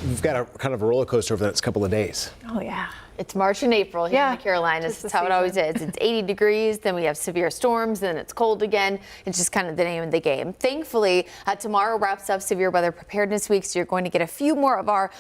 We've got a kind of a roller coaster over the next couple of days. Oh, yeah. It's March and April here in the Carolinas. That's how it always is. It's 80 degrees, then we have severe storms, then it's cold again. It's just kind of the name of the game. Thankfully, tomorrow wraps up Severe Weather Preparedness Week, so you're going to get a few more of our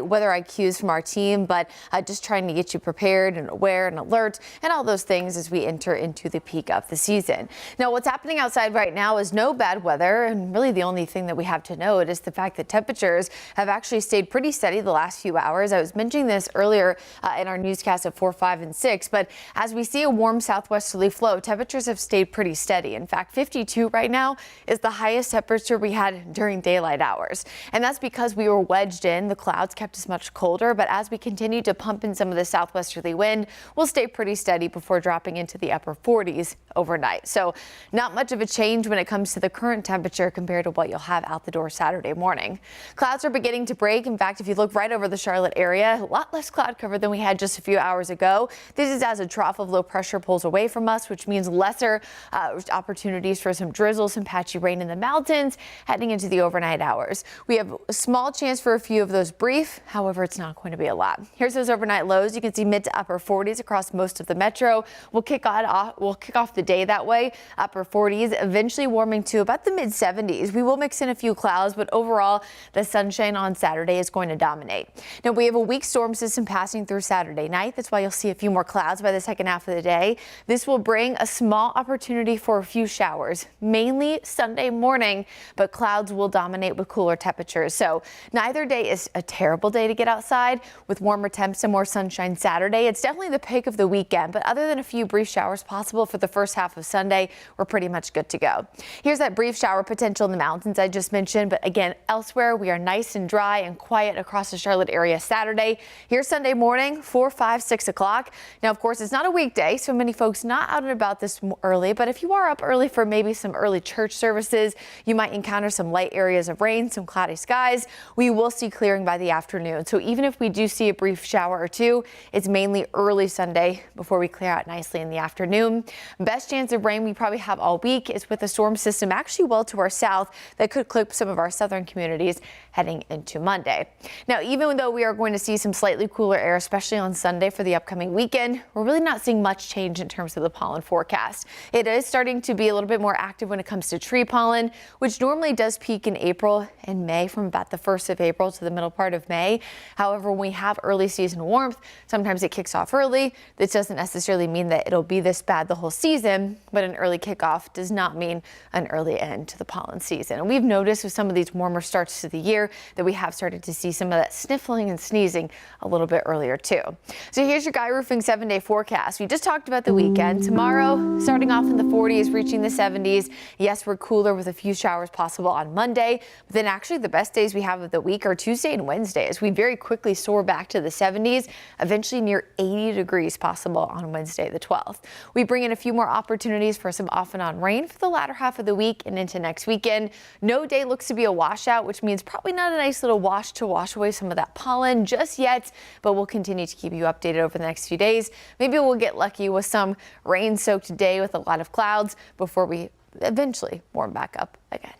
weather IQs from our team, but just trying to get you prepared and aware and alert and all those things as we enter into the peak of the season. Now, what's happening outside right now is no bad weather, and really the only thing that we have to note is the fact that temperatures have actually stayed pretty steady the last few hours. I was mentioning this earlier in our newscast at 4, 5, and 6. But as we see a warm southwesterly flow, temperatures have stayed pretty steady. In fact, 52 right now is the highest temperature we had during daylight hours. And that's because we were wedged in. The clouds kept us much colder. But as we continue to pump in some of the southwesterly wind, we'll stay pretty steady before dropping into the upper 40s overnight. So not much of a change when it comes to the current temperature compared to what you'll have out the door Saturday morning. Clouds are beginning to break. In fact, if you look right over the Charlotte area, a lot less cloud cover than we had just a few hours ago. This is as a trough of low pressure pulls away from us, which means lesser opportunities for some drizzle, some patchy rain in the mountains heading into the overnight hours. We have a small chance for a few of those brief. However, it's not going to be a lot. Here's those overnight lows. You can see mid to upper 40s across most of the metro. We'll kick off the day that way. Upper 40s, eventually warming to about the mid 70s. We will mix in a few clouds, but overall, the sunshine on Saturday is going to dominate. Now, we have a weak storm system passing through Saturday night. That's why you'll see a few more clouds by the second half of the day. This will bring a small opportunity for a few showers, mainly Sunday morning, but clouds will dominate with cooler temperatures. So neither day is a terrible day to get outside. With warmer temps and more sunshine Saturday, it's definitely the pick of the weekend, but other than a few brief showers possible for the first half of Sunday, we're pretty much good to go. Here's that brief shower potential in the mountains I just mentioned, but again, elsewhere we are nice and dry and quiet across the Charlotte area Saturday. Here's Sunday morning, 4, 5, 6 o'clock. Now, of course, it's not a weekday, so many folks not out and about this early, but if you are up early for maybe some early church services, you might encounter some light areas of rain, some cloudy skies. We will see clearing by the afternoon. So even if we do see a brief shower or two, it's mainly early Sunday before we clear out nicely in the afternoon. Best chance of rain we probably have all week is with a storm system actually well to our south that could clip some of our southern communities heading into Monday. Now, even though we are going to see some slightly cooler air, especially on Sunday for the upcoming weekend, we're really not seeing much change in terms of the pollen forecast. It is starting to be a little bit more active when it comes to tree pollen, which normally does peak in April and May from about the 1st of April to the middle part of May. However, when we have early season warmth, sometimes it kicks off early. This doesn't necessarily mean that it'll be this bad the whole season, but an early kickoff does not mean an early end to the pollen season. And we've noticed with some of these warmer starts to the year that we have started to see some of that sniffling and sneezing a little bit earlier too. So here's your Guy Roofing 7-day forecast. We just talked about the weekend. Tomorrow, starting off in the 40s, reaching the 70s. Yes, we're cooler with a few showers possible on Monday, but then actually the best days we have of the week are Tuesday and Wednesday as we very quickly soar back to the 70s, eventually near 80 degrees possible on Wednesday, the 12th. We bring in a few more opportunities for some off and on rain for the latter half of the week and into next weekend. No day looks to be a washout, which means probably not a nice little wash to wash away some of that pollen just yet, but we'll continue to keep you updated over the next few days. Maybe we'll get lucky with some rain-soaked day with a lot of clouds before we eventually warm back up again.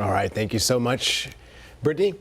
All right. Thank you so much, Brittany.